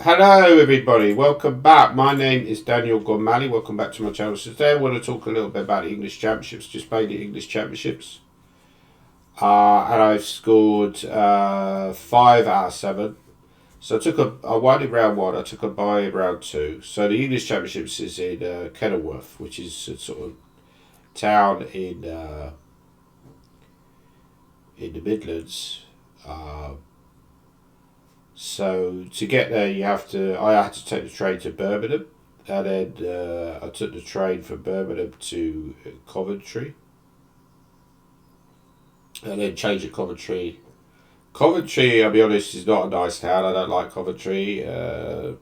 Hello everybody, welcome back. My name is Daniel Gormally. Welcome back to my channel. So today I want to talk a little bit about the English Championships. Just played the English Championships. And I've scored 5 out of 7. So I won in round 1, I took a bye in round 2. So the English Championships is in Kenilworth, which is a sort of town in the Midlands. So to get there, I had to take the train to Birmingham, and then I took the train from Birmingham to Coventry, and then changed at Coventry. Coventry, I'll be honest, is not a nice town. I don't like Coventry. I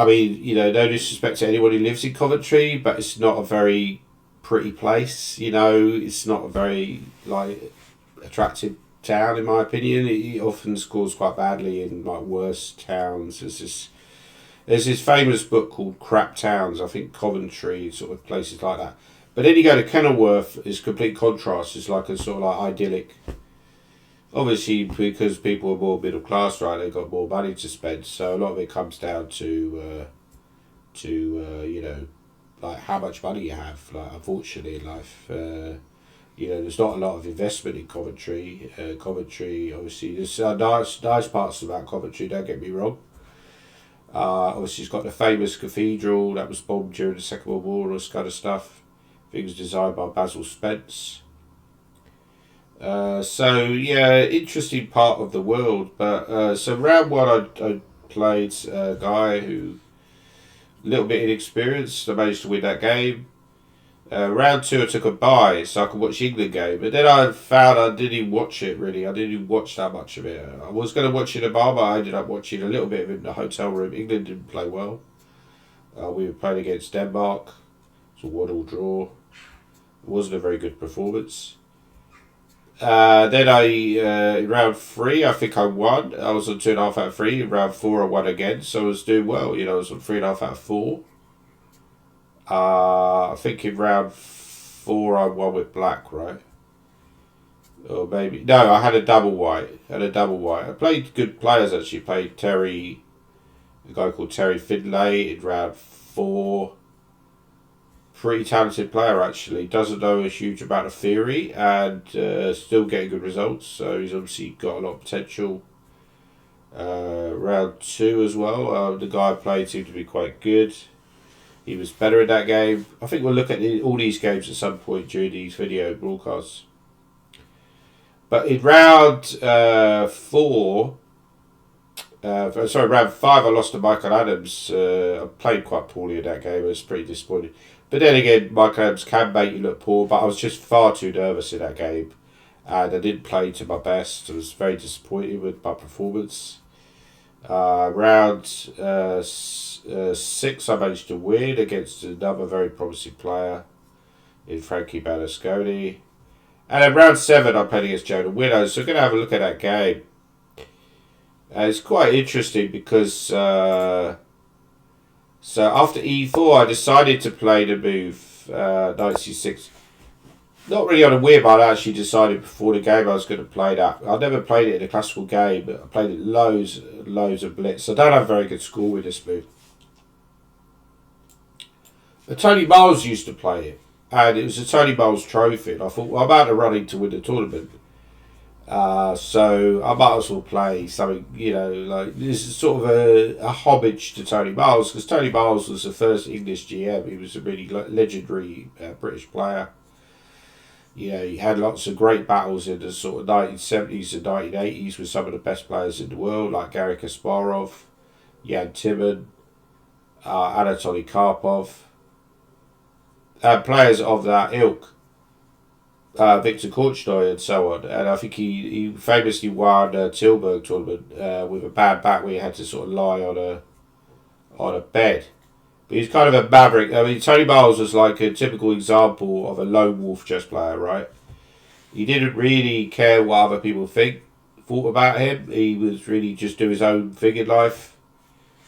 mean, no disrespect to anyone who lives in Coventry, but it's not a very pretty place. It's not a very attractive town in my opinion. It often scores quite badly in worse towns. There's this famous book called Crap Towns. I think Coventry, sort of places like that. But then you go to Kenilworth, it's complete contrast. It's like a sort of idyllic. Obviously, because people are more middle class, right? They've got more money to spend, so a lot of it comes down to how much money you have. Unfortunately in life. There's not a lot of investment in Coventry. Coventry, obviously, there's nice parts about Coventry, don't get me wrong. Obviously, it's got the famous cathedral that was bombed during the Second World War, all this kind of stuff. I think it was designed by Basil Spence. Interesting part of the world. But so round 1, I played a guy who a little bit inexperienced. I managed to win that game. Round 2, I took a bye so I could watch the England game, but then I found I didn't even watch it really. I didn't even watch that much of it. I was going to watch it in a bar, but I ended up watching a little bit of it in the hotel room. England didn't play well. We were playing against Denmark. It was a 1-1 draw. It wasn't a very good performance. Then in round 3, I think I won. I was on 2.5 out of 3. In round 4, I won again, so I was doing well. I was on 3.5 out of 4. I think in round 4 I won with black, right? Or maybe no, I had a double white. I played good players actually. Played a guy called Terry Finlay in round 4. Pretty talented player actually. Doesn't know a huge amount of theory and still getting good results. So he's obviously got a lot of potential. Round 2 as well. The guy I played seemed to be quite good. He was better in that game. I think we'll look at all these games at some point during these video broadcasts. But in round 4, round 5, I lost to Michael Adams. I played quite poorly in that game. I was pretty disappointed. But then again, Michael Adams can make you look poor, but I was just far too nervous in that game. And I didn't play to my best. I was very disappointed with my performance. Round 6, I managed to win against another very promising player in Frankie Berlusconi. And in round 7, I played against Jonah Winnow. So we're going to have a look at that game. It's quite interesting because so after e4, I decided to play the move knight c6. Not really on a whim, I actually decided before the game I was going to play that. I never played it in a classical game, but I played it loads of blitz. I don't have a very good score with this move. But Tony Miles used to play it, and it was a Tony Miles trophy. And I thought, well, I'm out of running to win the tournament. So I might as well play something, this is sort of a homage to Tony Miles, because Tony Miles was the first English GM. He was a really legendary British player. He had lots of great battles in the sort of 1970s and 1980s with some of the best players in the world, like Garry Kasparov, Jan Timman, Anatoly Karpov, and players of that ilk, Victor Korchnoi and so on. And I think he famously won a Tilburg tournament with a bad back where he had to sort of lie on a bed. But he's kind of a maverick. I mean, Tony Miles was like a typical example of a lone wolf chess player, right? He didn't really care what other people thought about him. He was really just do his own thing in life,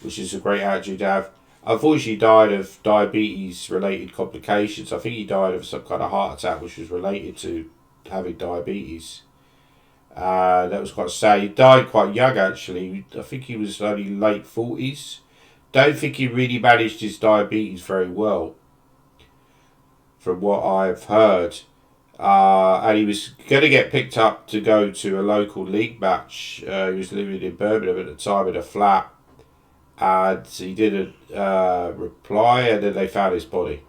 which is a great attitude to have. Unfortunately, he died of diabetes-related complications. I think he died of some kind of heart attack, which was related to having diabetes. That was quite sad. He died quite young, actually. I think he was only late 40s. Don't think he really managed his diabetes very well, from what I've heard. And he was going to get picked up to go to a local league match. He was living in Birmingham at the time in a flat, and he didn't reply, and then they found his body.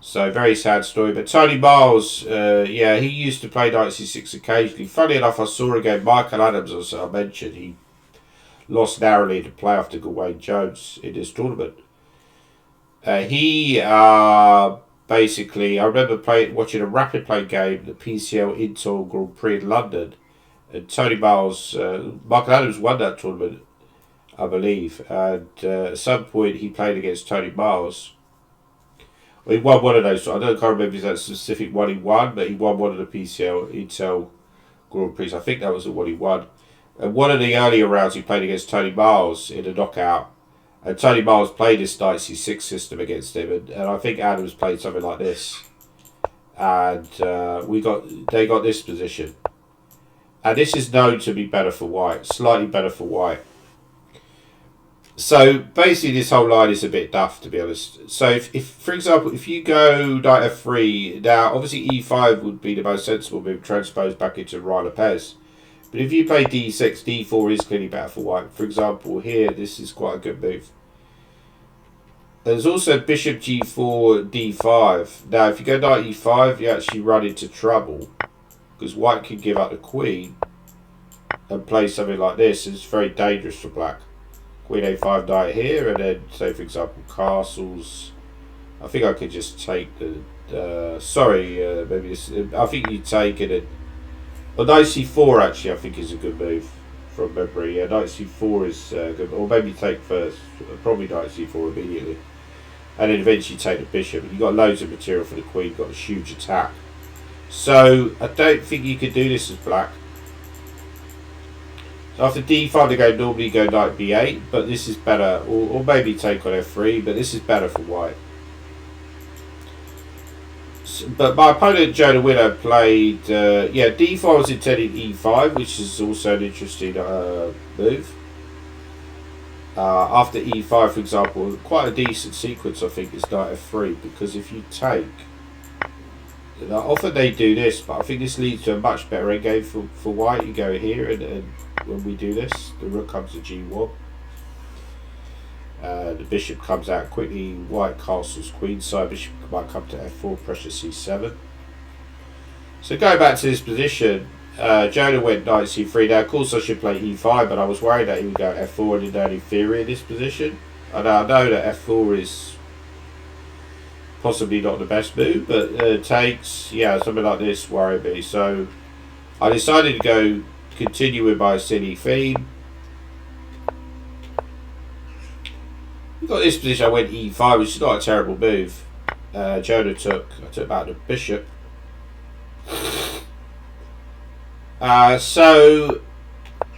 So, very sad story. But Tony Miles, he used to play 96 occasionally. Funny enough, I saw again Michael Adams, as I mentioned, he lost narrowly in the playoff to Gawain Jones in this tournament. He basically, I remember watching a rapid play game, the PCL Intel Grand Prix in London, and Tony Miles, Michael Adams won that tournament, I believe, and at some point he played against Tony Miles. Well, he won one of those. I can't remember if that specific one he won, but he won one of the PCL Intel Grand Prix. I think that was the one he won. And one of the earlier rounds he played against Tony Miles in a knockout. And Tony Miles played this 96 system against him, and I think Adams played something like this. And they got this position. And this is known to be better for white, slightly better for white. So basically this whole line is a bit daft, to be honest. So if for example, if you go knight f3, now obviously e5 would be the most sensible move, transpose back into Ruy Lopez. But if you play d6, d4 is clearly better for white. For example, here, this is quite a good move. There's also bishop g4, d5. Now, if you go knight e5, you actually run into trouble, because white can give up the queen and play something like this. It's very dangerous for black. Queen a5 knight here, and then, say, for example, castles. I think I could just take the... maybe this... I think you take it and... Well, knight c4 actually I think is a good move from memory. Yeah, knight c4 is good. Or maybe take first. Probably knight c4 immediately. And then eventually take the bishop. You've got loads of material for the queen. You've got a huge attack. So, I don't think you could do this as black. So after d5 they normally go knight b8. But this is better. Or maybe take on f3. But this is better for white. But my opponent, Jonah Winner, played, d5 was intended e5, which is also an interesting move. After e5, for example, quite a decent sequence, I think, is knight f3, because if you take... often they do this, but I think this leads to a much better endgame for white. You go here, and when we do this, the rook comes to g1. The bishop comes out quickly, white castles queenside, bishop might come to f4, pressure c7. So going back to this position, Jonah went knight c3. Now of course I should play e5, but I was worried that he would go f4 and then only theory in this position. And I know that f4 is possibly not the best move, but takes, something like this worried me. So I decided to continue with my silly theme. Got this position, I went e5, which is not a terrible move. Jonah took back the bishop. So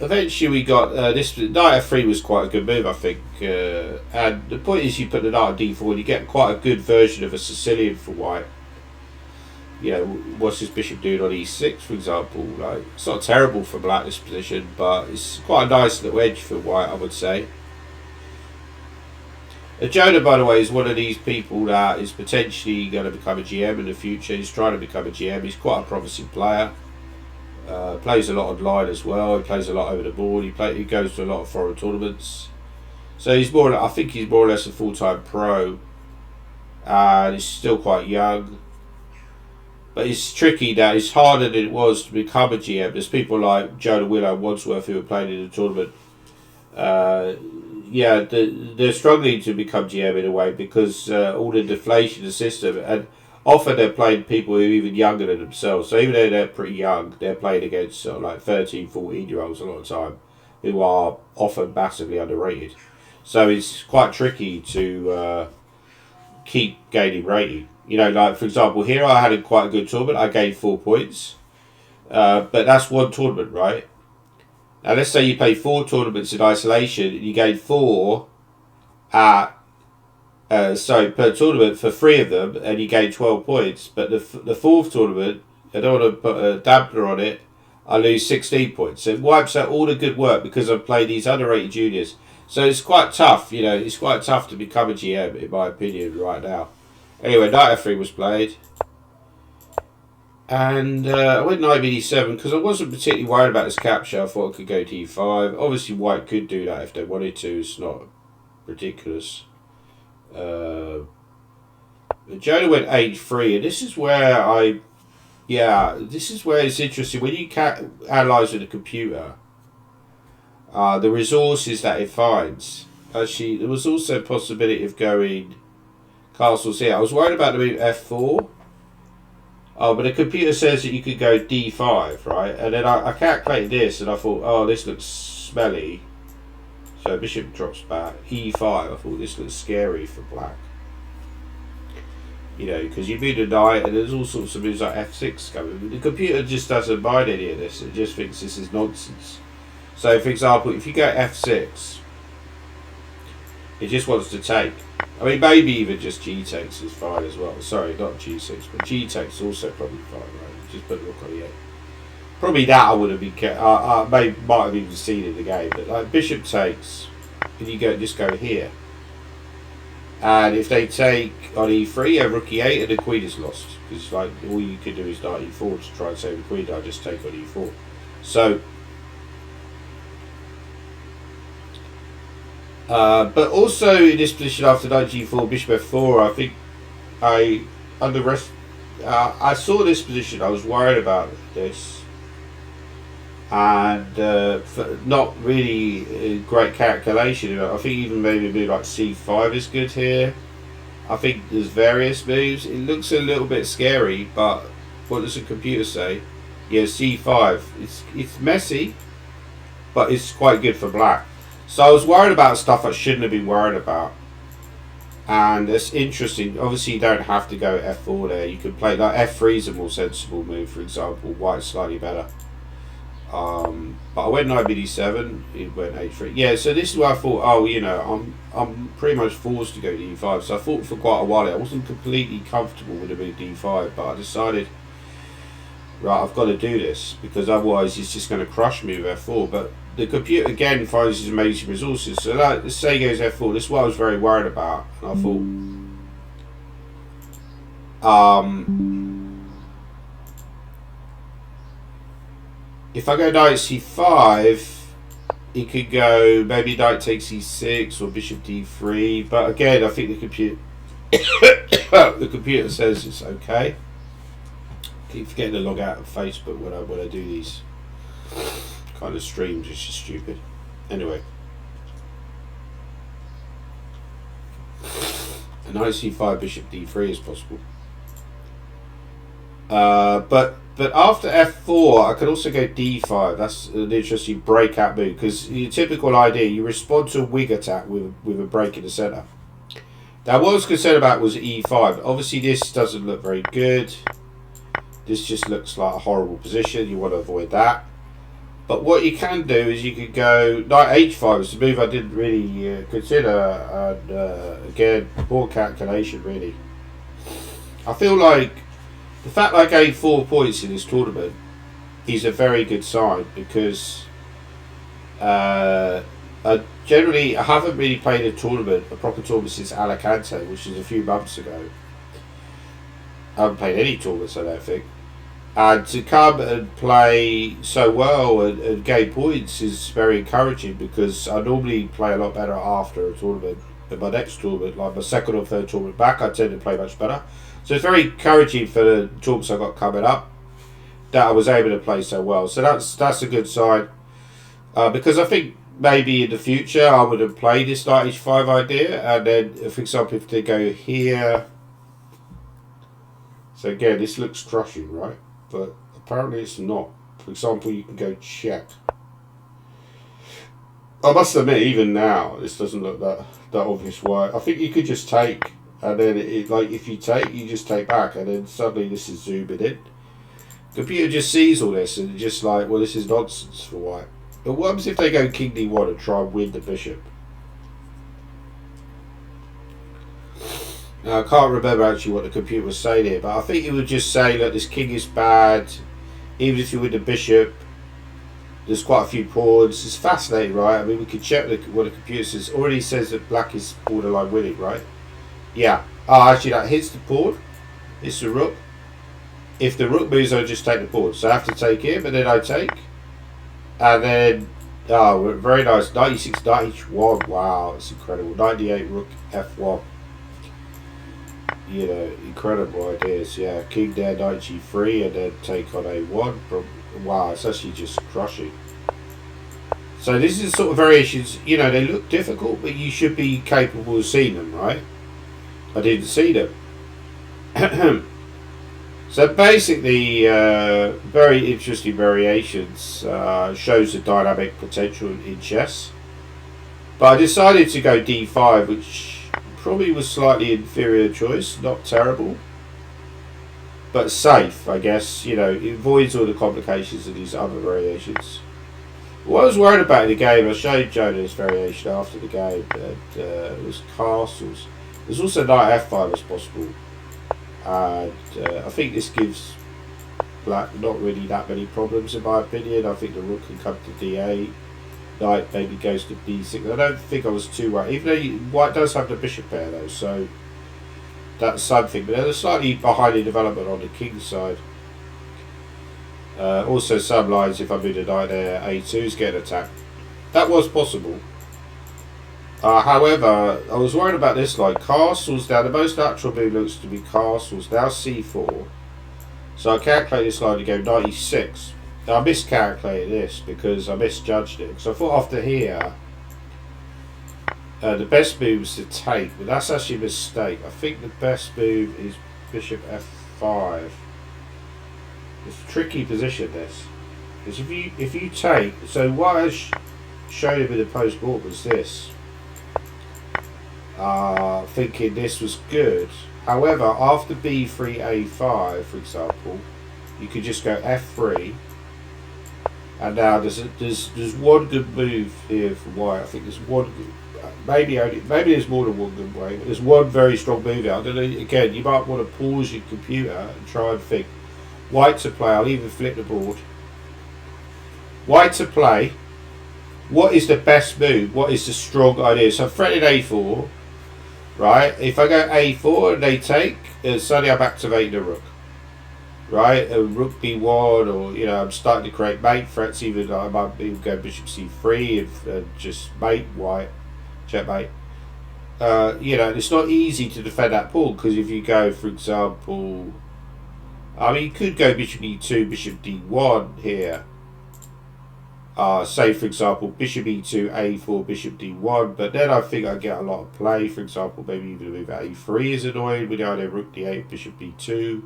eventually we got this knight f3 was quite a good move, I think. And the point is, you put the knight on d4 and you get quite a good version of a Sicilian for white. What's his bishop doing on e6, for example? Like, it's not terrible for black, this position, but it's quite a nice little edge for white, I would say. Jonah, by the way, is one of these people that is potentially going to become a GM in the future. He's trying to become a GM. He's quite a promising player. Plays a lot online as well. He plays a lot over the board. He goes to a lot of foreign tournaments. So I think he's more or less a full-time pro. And he's still quite young. But it's tricky that it's harder than it was to become a GM. There's people like Jonah Willow and Wadsworth who were playing in the tournament. They're struggling to become GM in a way because all the deflation in the system, and often they're playing people who are even younger than themselves. So even though they're pretty young, they're playing against like 13, 14-year-olds a lot of the time, who are often massively underrated. So it's quite tricky to keep gaining rating. Like for example, here I had quite a good tournament. I gained 4 points, but that's one tournament, right? Now let's say you play 4 tournaments in isolation and you gain 4 per tournament for 3 of them, and you gain 12 points. But the 4th tournament, I don't want to put a dampener on it, I lose 16 points. So it wipes out all the good work because I've played these underrated juniors. So it's quite tough, you know, it's quite tough to become a GM, in my opinion, right now. Anyway, knight f3 was played. And I went knight bd7 because I wasn't particularly worried about this capture. I thought I could go d5. Obviously, white could do that if they wanted to. It's not ridiculous. Jonah went h3, and this is where this is where it's interesting. When you analyse with a computer, the resources that it finds. Actually, there was also a possibility of going castles here. I was worried about the move f4. Oh, but the computer says that you could go d5, right? And then I calculated this, and I thought, oh, this looks smelly. So bishop drops back. e5, I thought this looks scary for black. You know, because you move the knight, and there's all sorts of moves like f6 coming. The computer just doesn't mind any of this. It just thinks this is nonsense. So, for example, if you go f6, it just wants to take. I mean, maybe even just g takes is fine as well. Sorry, not g6, but g takes is also probably fine, right? Just put the rook on the 8. Probably that I would have been. Might have even seen in the game, but like bishop takes, and you just go here. And if they take on e3, rook e8, and the queen is lost. Because like all you could do is knight e4 to try and save the queen. I just take on e4. So, but also in this position after knight g4, bishop f4, I think I saw this position. I was worried about this. And not really great calculation. I think even maybe a move like c5 is good here. I think there's various moves. It looks a little bit scary, but what does the computer say? Yeah, c5. It's messy, but it's quite good for black. So I was worried about stuff I shouldn't have been worried about. And it's interesting. Obviously, you don't have to go f4 there. You could play like f3 is a more sensible move. For example, white's slightly better. But I went knight bd7, it went h3. Yeah, so this is where I thought, oh, you know, I'm pretty much forced to go d5. So I thought for quite a while I wasn't completely comfortable with the move d5, but I decided, right, I've got to do this because otherwise it's just going to crush me with f4. But the computer again finds these amazing resources. So like, let's say he goes f4. This is what I was very worried about, and I thought, if I go knight c5, he could go maybe knight takes e6 or bishop d3. But again, I think the computer says it's okay. I keep forgetting to log out of Facebook when I do these kind of streams. It's just stupid. Anyway, a knight c5, bishop d3 is possible. But after f4, I could also go d5. That's an interesting breakout move because your typical idea, you respond to a wig attack with a break in the centre. Now, what I was concerned about was e5. Obviously, this doesn't look very good. This just looks like a horrible position. You want to avoid that. But what you can do is you could go knight h5. It's a move I didn't really consider. And again, poor calculation, really. I feel like the fact I gained 4 points in this tournament is a very good sign because I haven't really played a proper tournament since Alicante, which was a few months ago. I haven't played any tournaments, I don't think. And to come and play so well and gain points is very encouraging because I normally play a lot better after a tournament. In my next tournament, like my second or third tournament back, I tend to play much better. So it's very encouraging for the tournaments I got coming up that I was able to play so well. So that's a good sign because I think maybe in the future I would have played this knight h5 idea, and then for example if they go here. So again, this looks crushing, right? But apparently it's not. For example, you can go check. I must admit, even now, this doesn't look that obvious why. I think you could just take. And then, if you take, you just take back, and then suddenly this is zooming in. The computer just sees all this and just like, well, this is nonsense for white. But what happens if they go king d1 and try and win the bishop? Now, I can't remember actually what the computer was saying here, but I think it would just say, look, this king is bad. Even if you win the bishop, There's quite a few pawns. It's fascinating, right? I mean, we could check what the computer says. Already says that black is borderline winning, right? Yeah. Oh, actually, that hits the pawn. It's the rook. If the rook moves, I just take the pawn. So I have to take him, and then I take. And then, oh, very nice. 96, 91. Wow, it's incredible. 98, rook f1. You know, incredible ideas. Yeah, king there, knight g3, and then take on a1. Wow, it's actually just crushing. So this is sort of variations, you know, they look difficult, but you should be capable of seeing them, right? I didn't see them. So basically, very interesting variations, shows the dynamic potential in chess. But I decided to go d5, which probably was slightly inferior choice, not terrible. But safe, I guess, you know, it avoids all the complications of these other variations. What I was worried about in the game, I showed Jonah this variation after the game, and it was castles. There's also knight f5 as possible. And I think this gives black not really that many problems in my opinion. I think the rook can come to d8, knight maybe goes to b6. I don't think I was too worried, even though white does have the bishop pair though, so that's something. But they're slightly behind in development on the king side. Also some lines, if I move the knight there, a2's getting attacked. That was possible. However, I was worried about this line. Castles now, the most natural move looks to be castles. Now c4. So I calculated this line to go 96. Now I miscalculated this because I misjudged it. Because I thought after here, the best move was to take. But that's actually a mistake. I think the best move is bishop f5. It's a tricky position, this. Because if you take... So what I showed him in the post-mortem was this. Thinking this was good. However, after b3, a5, for example, you could just go f3. And now there's one good move here for white. I think there's one good... Maybe there's more than one good way. But there's one very strong move out. I don't know, again, you might want to pause your computer and try and think. White to play. I'll even flip the board. White to play. What is the best move? What is the strong idea? So I'm threatening a4, right? If I go a4 and they take, suddenly I'm activating the rook, right? A rook b1, or you know, I'm starting to create mate threats. Even I might even go bishop c3 and just mate white, checkmate. You know, it's not easy to defend that pawn because if you go, for example, I mean, you could go bishop e2, bishop d1 here. Say for example bishop e2, a4, bishop d1, but then I think I get a lot of play. For example, maybe even a move a3 is annoying with the idea of rook d8, bishop b2.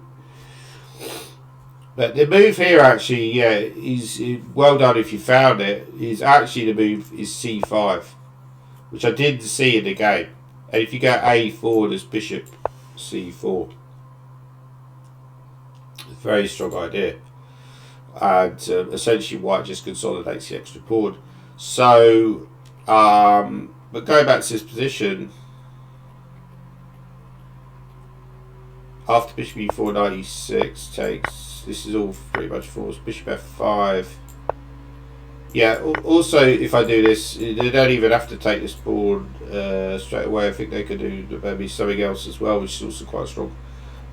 But the move here actually, yeah, is well done if you found it. Is actually the move is c5, which I didn't see in the game. And if you go a4, there's bishop c4. Very strong idea. And essentially white just consolidates the extra pawn. So, but going back to this position, after bishop e4, 96 takes, this is all pretty much false, bishop f5. Yeah, also if I do this, they don't even have to take this pawn straight away. I think they could do maybe something else as well, which is also quite strong.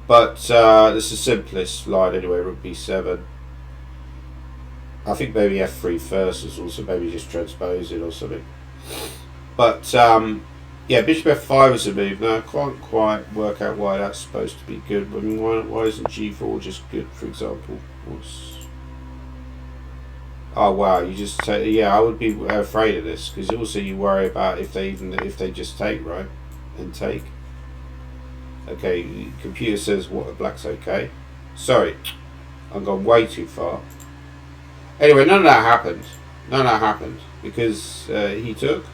But this is the simplest line anyway, rook b7. I think maybe f3 first is also maybe just transposing or something. But yeah, bishop f5 is a move. Now I can't quite work out why that's supposed to be good. I mean, why isn't g4 just good, for example? Oh wow, you just take... Yeah, I would be afraid of this because also you worry about if they just take, right, and take. Okay, the computer says what, black's okay. Sorry, I've gone way too far. Anyway, none of that happened. None of that happened because he took.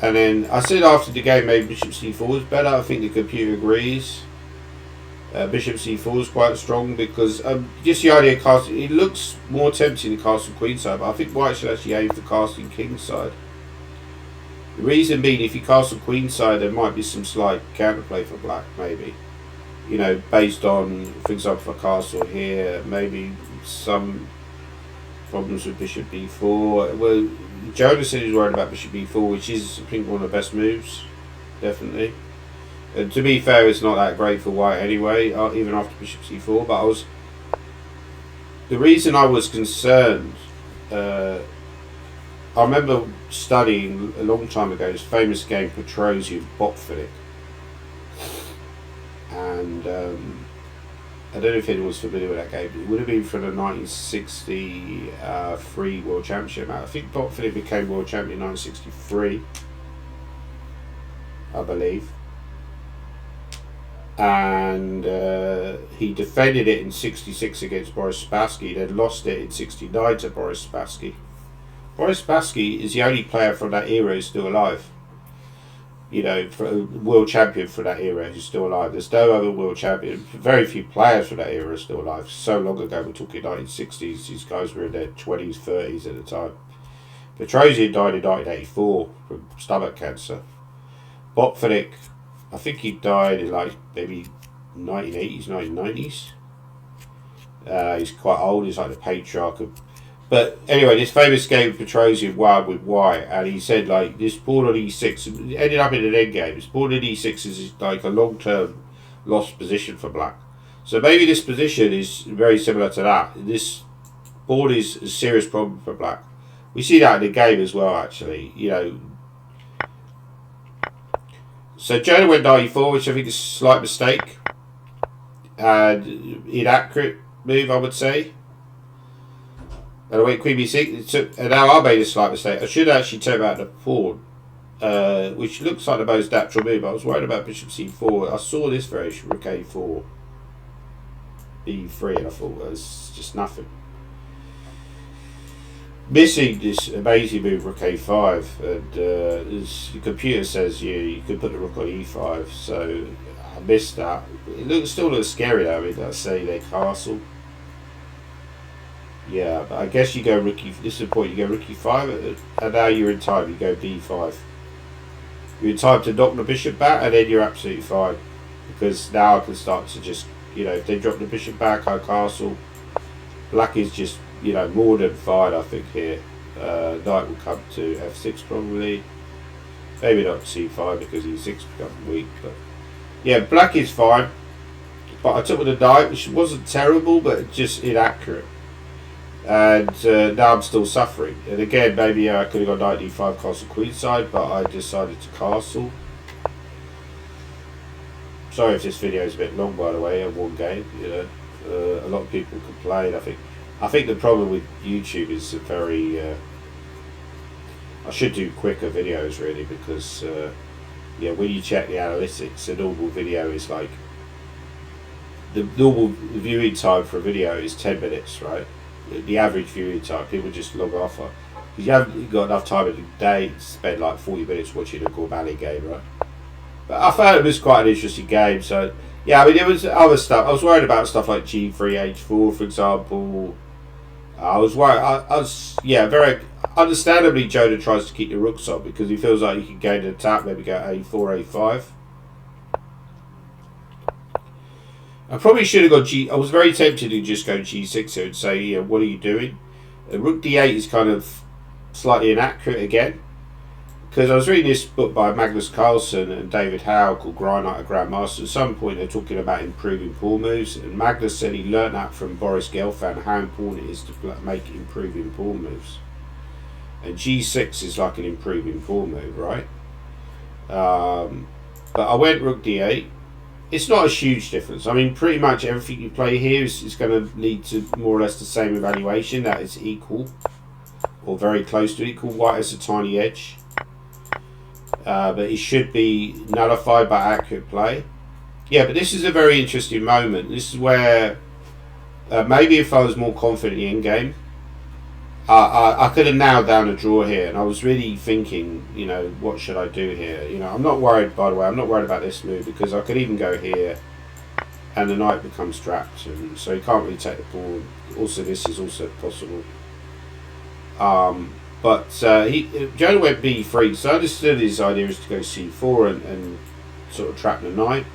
And then I said after the game maybe bishop c4 is better. I think the computer agrees. Bishop c4 is quite strong because just the idea of casting, it looks more tempting to castle queenside, but I think white should actually aim for casting kingside. The reason being, if you castle queenside, there might be some slight counterplay for black, maybe. You know, based on, for example, a castle here, maybe some problems with bishop b4. Well, Jonas said he's worried about bishop b4, which is, I think, one of the best moves, definitely. And to be fair, it's not that great for white anyway, even after bishop c4. But the reason I was concerned, I remember studying a long time ago this famous game Petrosian Botvinnik, and I don't know if anyone's familiar with that game. It would have been for the 1963 World Championship. I think Botvinnik became World Champion in 1963, I believe. And he defended it in 66 against Boris Spassky, then lost it in 69 to Boris Spassky. Boris Spassky is the only player from that era who's still alive. You know, for a world champion for that era who's still alive. There's no other world champion. Very few players from that era are still alive. So long ago, we're talking 1960s. These guys were in their 20s, 30s at the time. Petrosian died in 1984 from stomach cancer. Botvinnik, I think he died in like maybe 1980s, 1990s. He's quite old. He's like the patriarch of. But anyway, this famous game Petrosian won with white, and he said like this pawn on e6 ended up in an endgame. This pawn on e6 is like a long-term lost position for black. So maybe this position is very similar to that. This pawn is a serious problem for black. We see that in the game as well, actually. You know. So Jonah went knight e4, which I think is a slight mistake and inaccurate move, I would say. And I went queen b6, and now I made a slight mistake. I should actually turn out the pawn, which looks like the most natural move. I was worried about bishop c4. I saw this variation, rook a4, b3, and I thought it was just nothing. Missing this amazing move, rook a5, and the computer says you could put the rook on e5, so I missed that. It still looks scary though. I mean, let's say they castle. Yeah, but I guess you go rook e. This is the point. You go rook e5, and now you're in time. You go d5. You're in time to knock the bishop back, and then you're absolutely fine. Because now I can start to just, you know, if they drop the bishop back, I castle. Black is just, you know, more than fine. I think here. Knight will come to f6 probably. Maybe not c5 because e6 becomes weak. But yeah, black is fine. But I took with the knight, which wasn't terrible, but just inaccurate. And now I'm still suffering. And again, maybe I could have got knight d5 castle queenside, but I decided to castle. Sorry if this video is a bit long, by the way, of one game. You know, a lot of people complain. I think the problem with YouTube is very. I should do quicker videos really because yeah, when you check the analytics, a normal video is like the normal viewing time for a video is 10 minutes, right? The average viewing time, people just log off because you haven't got enough time in the day to spend like 40 minutes watching a Gormani game, right? But I found it was quite an interesting game. So yeah, I mean, there was other stuff. I was worried about stuff like g3, h4, for example. I was worried. I was, yeah, very understandably. Jonah tries to keep the rooks on because he feels like he can gain an attack. Maybe go a4, a5. I probably should have gone G. I was very tempted to just go G6 here and say, yeah, what are you doing? Rook D8 is kind of slightly inaccurate again. Because I was reading this book by Magnus Carlsen and David Howe called Grindknight, a Grandmaster. At some point they're talking about improving pawn moves. And Magnus said he learnt that from Boris Gelfand, how important it is to make improving pawn moves. And G6 is like an improving pawn move, right? But I went Rook D8. It's not a huge difference. I mean, pretty much everything you play here is going to lead to more or less the same evaluation. That is equal, or very close to equal. White has a tiny edge. But it should be nullified by accurate play. Yeah, but this is a very interesting moment. This is where maybe if I was more confident in the endgame, I could have nailed down a draw here. And I was really thinking, you know, what should I do here? You know, I'm not worried, by the way, I'm not worried about this move because I could even go here and the knight becomes trapped. And so he can't really take the pawn. Also, this is also possible. But Jonah went b3, so I understood his idea is to go c4 and sort of trap the knight.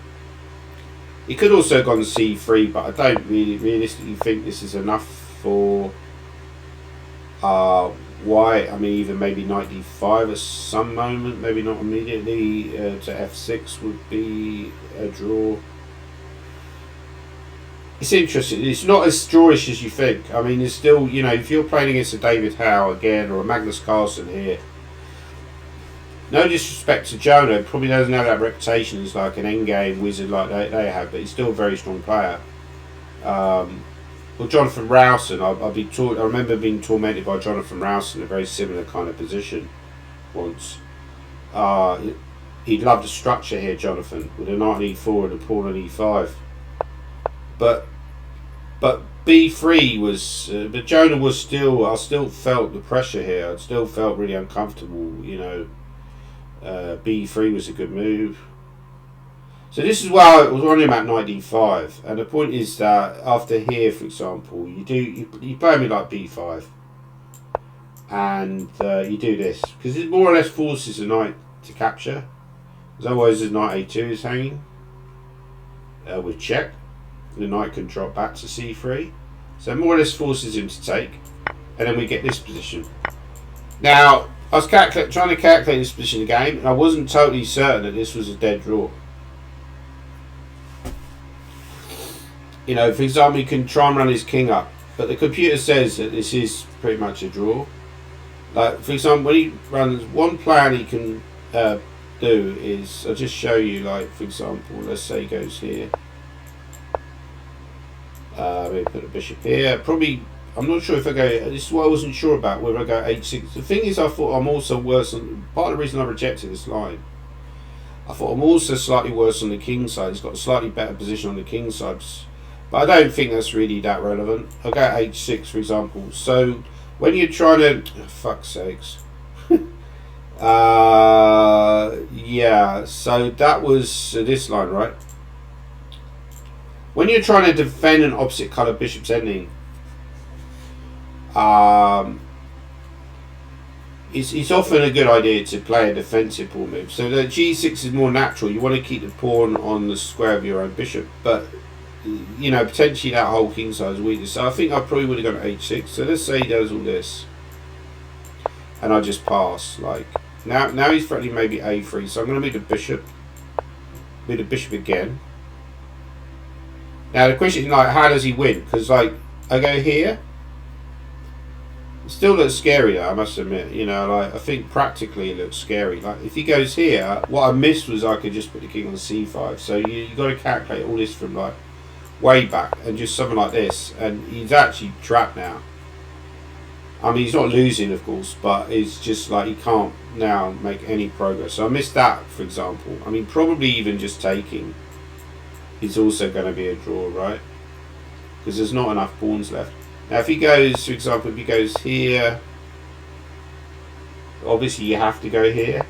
He could also have gone c3, but I don't really realistically think this is enough for White, I mean, even maybe knight d5 at some moment, maybe not immediately, to f6 would be a draw. It's interesting. It's not as drawish as you think. I mean, there's still, you know, if you're playing against a David Howe again or a Magnus Carlsen here, no disrespect to Jonah, probably doesn't have that reputation as like an endgame wizard like they have, but he's still a very strong player. Well, Jonathan Rowson, I remember being tormented by Jonathan Rowson in a very similar kind of position once. He'd love the structure here, Jonathan, with a knight on e4 and a pawn on e5. But b3 was, but Jonah was still. I still felt the pressure here. I still felt really uncomfortable. You know, b3 was a good move. So this is why I was wondering about knight d5, and the point is that after here, for example, you play me like b5, and you do this because it more or less forces the knight to capture. Because otherwise, the knight a2 is hanging with check. The knight can drop back to c3, so more or less forces him to take, and then we get this position. Now, I was trying to calculate this position of the game, and I wasn't totally certain that this was a dead draw. You know, for example, he can try and run his king up, but the computer says that this is pretty much a draw. Like, for example, when he runs, one plan he can do is, I'll just show you, like, for example, let's say he goes here. Maybe put a bishop here. Probably, I'm not sure if I go, this is what I wasn't sure about, whether I go h6. The thing is, I thought I'm also worse on, part of the reason I rejected this line, I thought I'm also slightly worse on the king side. He's got a slightly better position on the king side. But I don't think that's really that relevant. I'll go h6, for example. So, when you're trying to, oh, fuck's sakes. Yeah, so that was this line, right? When you're trying to defend an opposite colour bishop's ending, it's often a good idea to play a defensive pawn move. So the g6 is more natural. You want to keep the pawn on the square of your own bishop, but you know, potentially that whole king side is weakness. So I think I probably would have gone to h6. So let's say he does all this, and I just pass. Like now he's threatening maybe a3. So I'm going to move the bishop again. Now the question is, like, how does he win? Because, like, I go here, it still looks scary though, I must admit. You know, like, I think practically it looks scary. Like, if he goes here, what I missed was I could just put the king on c5. So you got to calculate all this from, like, way back, and just something like this, and he's actually trapped now. I mean, he's not losing, of course, but it's just like he can't now make any progress. So I missed that, for example. I mean, probably even just taking is also going to be a draw, right? Because there's not enough pawns left. Now, if he goes, for example, if he goes here, obviously you have to go here,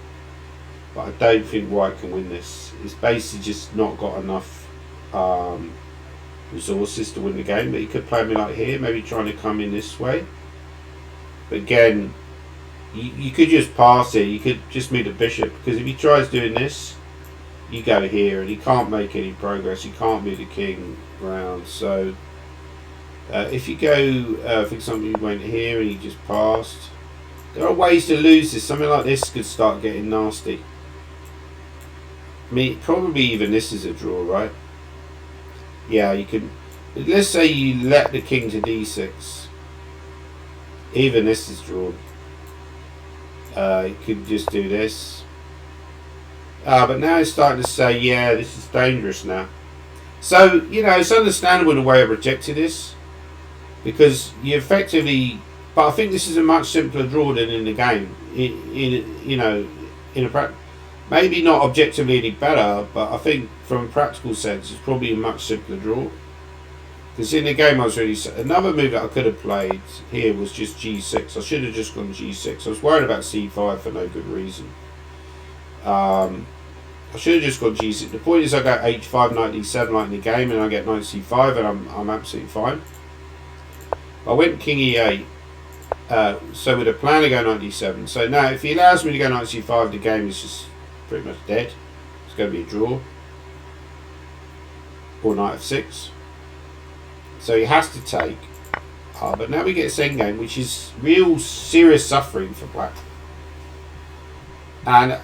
but I don't think White can win this. It's basically just not got enough resources to win the game. But he could play me like here, maybe trying to come in this way. But again, you could just pass it. You could just move the bishop, because if he tries doing this, you go here, and he can't make any progress. He can't move the king around. So if you go, for example, you went here and you just passed, there are ways to lose this. Something like this could start getting nasty. I mean, probably even this is a draw, right? Yeah, you can. Let's say you let the king to d6. Even this is drawn. You could just do this. But now it's starting to say, yeah, this is dangerous now. So, you know, it's understandable in a way I rejected this, because you effectively, but I think this is a much simpler draw than in the game. You know, in a maybe not objectively any better, but I think from a practical sense, it's probably a much simpler draw. Because in the game, I was really, another move that I could have played here was just g6. I should have just gone g6. I was worried about c5 for no good reason. I should have just got g6. The point is, I go h5, knight d7 like in the game, and I get knight c5, and I'm absolutely fine. I went king e8. So with a plan to go knight d7. So now, if he allows me to go knight c5, the game is just pretty much dead. It's going to be a draw. Or knight f6. So he has to take. But now we get this endgame, which is real serious suffering for black. And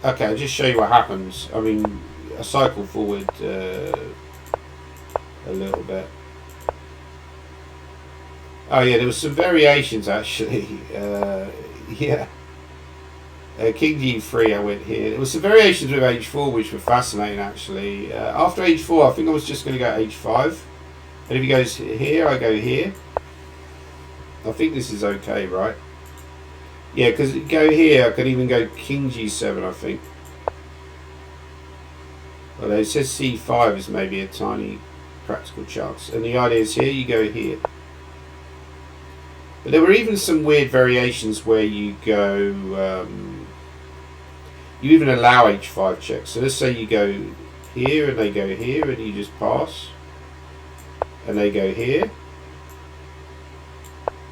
okay, I'll just show you what happens. I mean, I cycle forward a little bit. Oh yeah, there was some variations actually. Yeah. King G3 I went here. There was some variations with H4 which were fascinating actually. After H4 I think I was just going to go H5. And if he goes here, I go here. I think this is okay, right? Yeah, because go here, I could even go King G7 I think. Although it says C5 is maybe a tiny practical chance. And the idea is here, you go here. But there were even some weird variations where you go... you even allow H5 checks. So let's say you go here and they go here and you just pass. And they go here.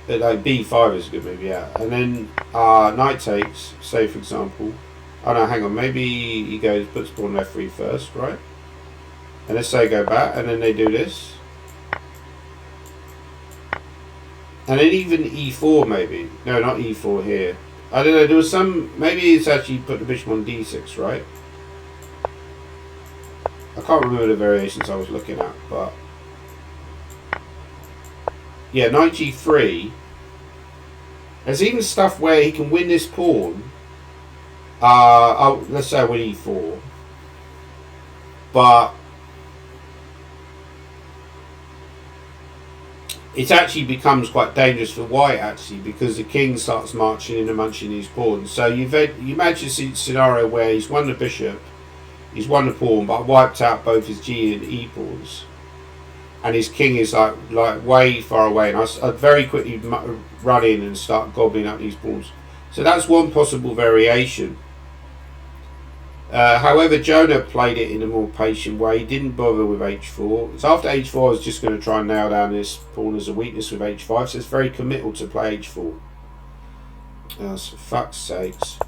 But like B5 is a good move, yeah. And then knight takes, say for example. Oh no, hang on, maybe he goes, puts pawn F3 first, right? And let's say go back, and then they do this. And then even E4 maybe. No, not E4 here. I don't know, there was some, maybe it's actually put the bishop on D6, right? I can't remember the variations I was looking at, but... yeah, knight G3. There's even stuff where he can win this pawn. Let's say I win E4. But... it actually becomes quite dangerous for white actually, because the king starts marching in and munching these pawns. So you imagine a scenario where he's won the bishop, he's won the pawn, but wiped out both his G and E pawns, and his king is like way far away, and I'd very quickly run in and start gobbling up these pawns. So that's one possible variation. However, Jonah played it in a more patient way. He didn't bother with H4. So after H4, I was just going to try and nail down this pawn as a weakness with H5. So it's very committal to play H4. So for fuck's sakes.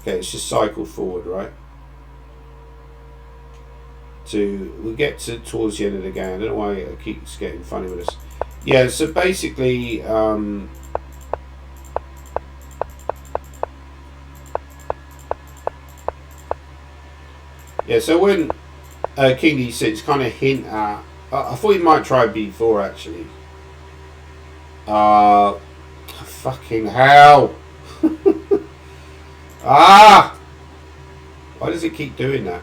Okay, it's just cycle forward, right? We'll get towards the end of the game. I don't know why it keeps getting funny with us. Yeah, so basically... yeah, so when King D6 kind of hint at... I thought he might try B4 actually. Fucking hell. Why does it keep doing that?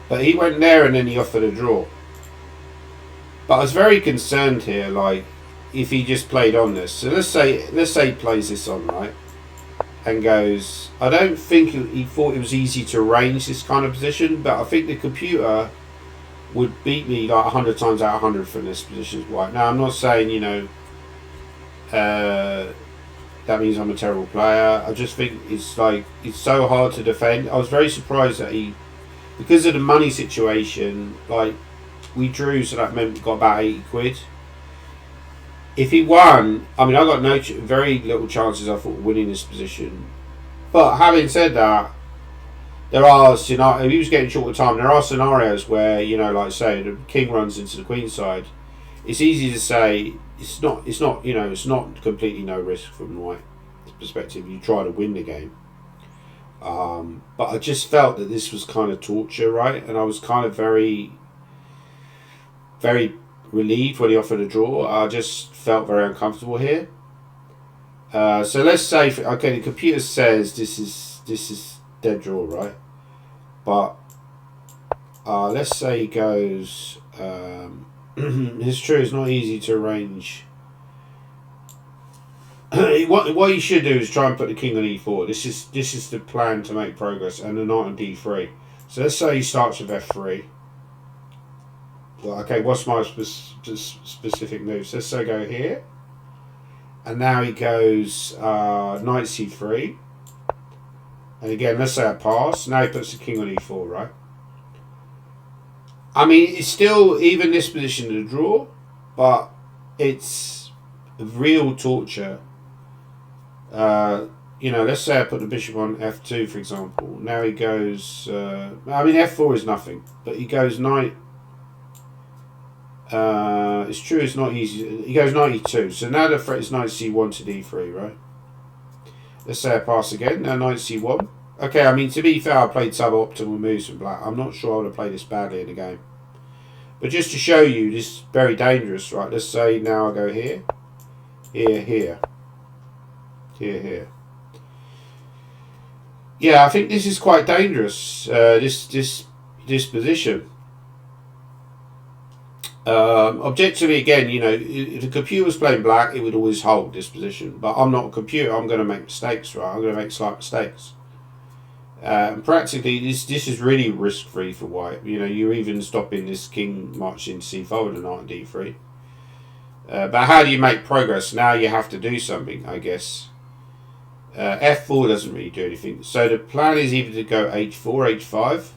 But he went there and then he offered a draw. But I was very concerned here, like, if he just played on this. So let's say he plays this on, right? And goes... I don't think he thought it was easy to arrange this kind of position, but I think the computer would beat me like 100 times out of 100 from this position as white. Now, I'm not saying, you know, that means I'm a terrible player. I just think it's like, it's so hard to defend. I was very surprised that he... because of the money situation, like... we drew, so that meant we got about 80 quid. If he won, I mean, I got very little chances, I thought, of winning this position. But having said that, there are scenarios, if he was getting short of time, there are scenarios where, you know, like say, the king runs into the queen side. It's easy to say, it's not, you know, it's not completely no risk from white perspective. You try to win the game. But I just felt that this was kind of torture, right? And I was kind of very relieved when he offered a draw. I just felt very uncomfortable here. So let's say, okay, the computer says this is dead draw, right? But let's say he goes. It's true. It's not easy to arrange. What you should do is try and put the king on E4. This is the plan to make progress, and the knight on D3. So let's say he starts with F3. Well, okay, what's my specific moves? Let's say go here. And now he goes knight C3. And again, let's say I pass. Now he puts the king on E4, right? I mean, it's still, even this position, a draw. But it's real torture. Let's say I put the bishop on f2, for example. Now he goes. F4 is nothing, but he goes knight. It's true, it's not easy. He goes knight e2. So now the threat is knight c1 to d3, right? Let's say I pass again. Now knight c1. Okay, I mean, to be fair, I played suboptimal moves from black. I'm not sure I would have played this badly in the game. But just to show you, this is very dangerous, right? Let's say now I go here, here, here, here, here. Yeah, I think this is quite dangerous. This position. Objectively, again, if the computer was playing black, it would always hold this position. But I'm not a computer. I'm going to make mistakes, right? I'm going to make slight mistakes. Practically, this is really risk-free for white. You're even stopping this king marching c4 with a knight on d3. But how do you make progress? Now you have to do something, I guess. f4 doesn't really do anything. So the plan is either to go h4, h5,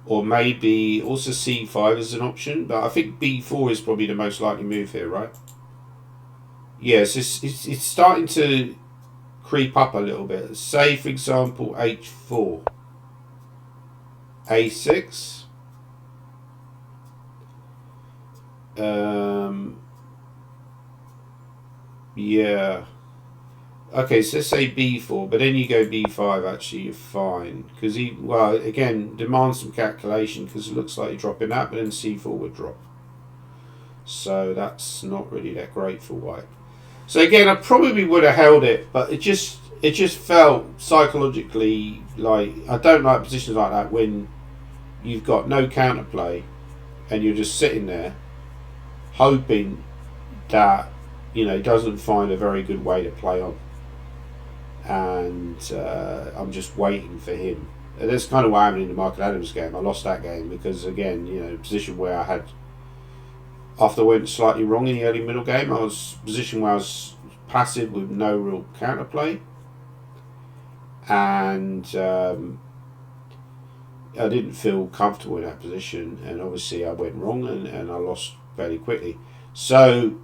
or maybe also c5 is an option. But I think b4 is probably the most likely move here, right? Yes, it's starting to creep up a little bit. Say, for example, h4, a6. Yeah. Okay, so let's say b4, but then you go b5. Actually, you're fine because again, demands some calculation because it looks like you're dropping that, but then c4 would drop. So that's not really that great for white. So again, I probably would have held it, but it just felt psychologically like I don't like positions like that when you've got no counterplay and you're just sitting there hoping that he doesn't find a very good way to play on, and I'm just waiting for him. And that's kind of what happened in the Michael Adams game. I lost that game because again, position where I had. After I went slightly wrong in the early middle game, I was in a position where I was passive with no real counterplay. And I didn't feel comfortable in that position. And obviously I went wrong and I lost fairly quickly. So,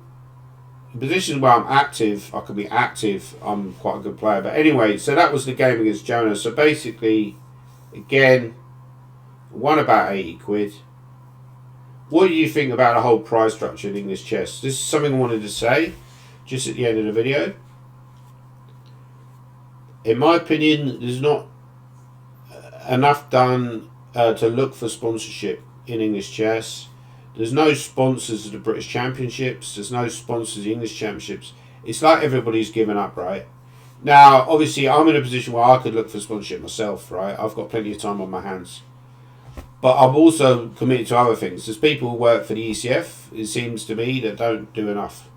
in positions where I'm active, I can be active, I'm quite a good player. But anyway, so that was the game against Jonah. So basically, again, won about 80 quid. What do you think about the whole prize structure in English chess? This is something I wanted to say just at the end of the video. In my opinion, there's not enough done to look for sponsorship in English chess. There's no sponsors of the British Championships. There's no sponsors of the English Championships. It's like everybody's given up, right? Now, obviously, I'm in a position where I could look for sponsorship myself, right? I've got plenty of time on my hands. But I'm also committed to other things. There's people who work for the ECF, it seems to me, that don't do enough.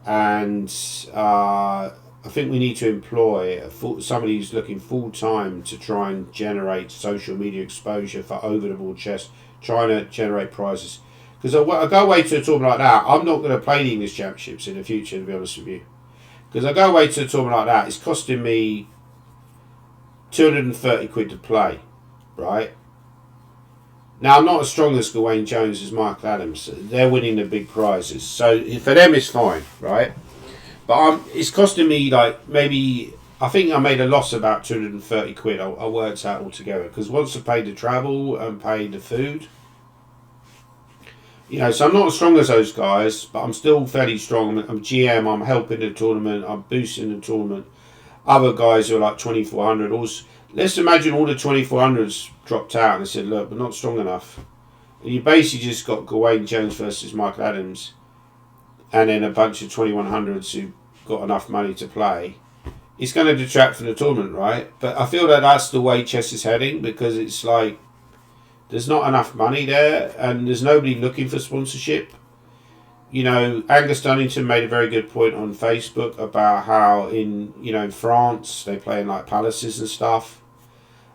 And I think we need to employ somebody who's looking full-time to try and generate social media exposure for over-the-board chess, trying to generate prizes. Because I go away to a tournament like that, I'm not going to play the English Championships in the future, to be honest with you. Because I go away to a tournament like that, it's costing me 230 quid to play, right? Now, I'm not as strong as Gawain Jones as Michael Adams. They're winning the big prizes. So, for them, it's fine, right? But it's costing me, maybe... I think I made a loss about 230 quid. I worked out altogether. Because once I paid the travel and paid the food... so I'm not as strong as those guys, but I'm still fairly strong. I'm GM, I'm helping the tournament, I'm boosting the tournament. Other guys are like 2400. Let's imagine all the 2400s dropped out and they said, look, we're not strong enough. And you basically just got Gawain Jones versus Michael Adams and then a bunch of 2100s who got enough money to play. It's going to detract from the tournament, right? But I feel that that's the way chess is heading because it's like there's not enough money there and there's nobody looking for sponsorship. Angus Dunnington made a very good point on Facebook about how in France they play in like palaces and stuff.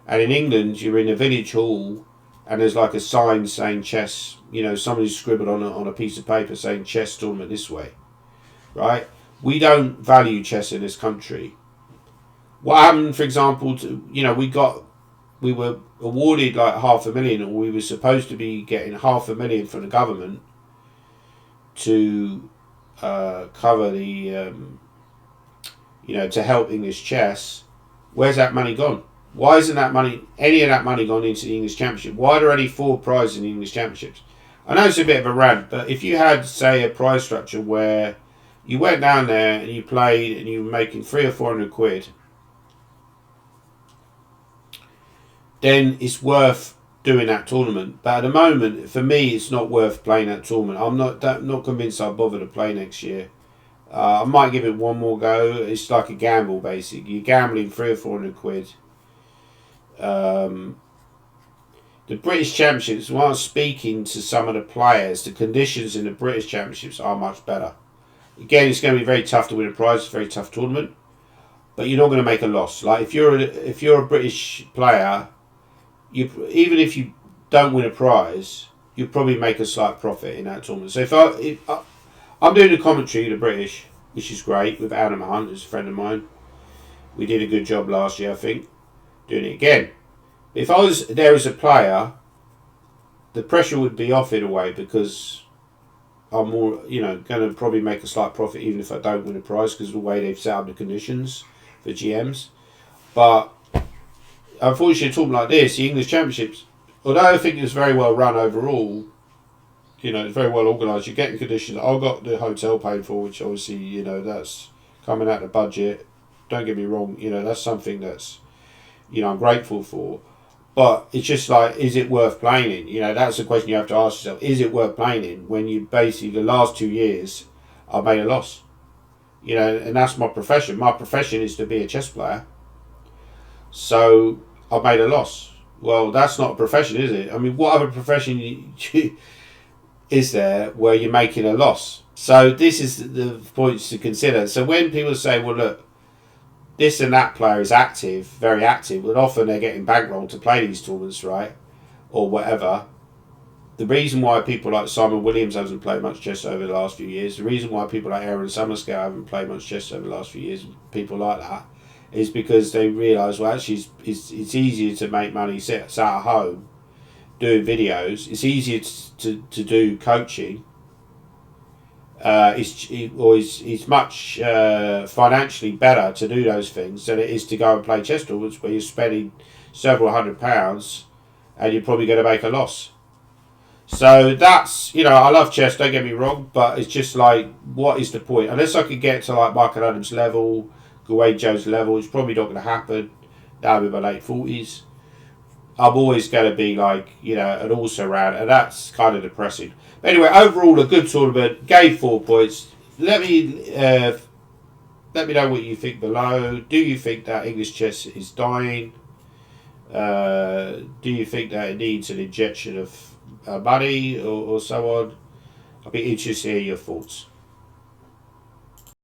And in England, you're in a village hall and there's like a sign saying chess. Somebody's scribbled on a piece of paper saying chess tournament this way. Right? We don't value chess in this country. What happened, for example, we were awarded like $500,000 or we were supposed to be getting $500,000 from the government to cover the to help English chess. Where's that money gone? Why isn't any of that money gone into the English Championship? Why are there only 4 prizes in the English Championships? I know it's a bit of a rant, but if you had, say, a prize structure where you went down there and you played and you were making 300 or 400 quid, then it's worth doing that tournament. But at the moment, for me, it's not worth playing that tournament. I'm not convinced I'll bother to play next year. I might give it one more go. It's like a gamble, basically. You're gambling 300 or 400 quid. The British Championships, while speaking to some of the players, the conditions in the British Championships are much better. Again, it's going to be very tough to win a prize. It's a very tough tournament, but you're not going to make a loss. Like if you're a British player, even if you don't win a prize, you'll probably make a slight profit in that tournament. So if I'm doing the commentary, the British, which is great, with Adam Hunt, who's a friend of mine. We did a good job last year, I think, doing it again. If I was there as a player, the pressure would be off in a way because I'm more, going to probably make a slight profit even if I don't win a prize because of the way they've set up the conditions for GMs. But unfortunately, a tournament like this, the English Championships, although I think it's very well run overall, it's very well organised. You're getting conditions. I've got the hotel paid for, which obviously, that's coming out of the budget. Don't get me wrong, that's something that's, I'm grateful for. But it's just like, is it worth playing in? That's the question you have to ask yourself. Is it worth playing in when you basically, the last 2 years, I've made a loss? And that's my profession. My profession is to be a chess player. So I've made a loss. Well, that's not a profession, is it? I mean, what other profession is there where you're making a loss? So this is the points to consider. So when people say, well, look, this and that player is active, very active, but often they're getting bankrolled to play these tournaments, right? Or whatever. The reason why people like Simon Williams hasn't played much chess over the last few years, the reason why people like Aaron Summerscale haven't played much chess over the last few years, people like that, is because they realise, well, actually, it's easier to make money sat at home doing videos. It's easier to do coaching. It's much financially better to do those things than it is to go and play chess tournaments where you're spending several £100 and you're probably going to make a loss. So that's, I love chess, don't get me wrong, but it's just like, what is the point? Unless I could get to like Michael Adams' level, Guwejo's level, it's probably not going to happen. That'll be my late 40s. I'm always going to be like, an also-ran, and that's kind of depressing. But anyway, overall, a good tournament. Gave 4 points. Let me know what you think below. Do you think that English chess is dying? Do you think that it needs an injection of money or so on? I'll be interested to hear your thoughts.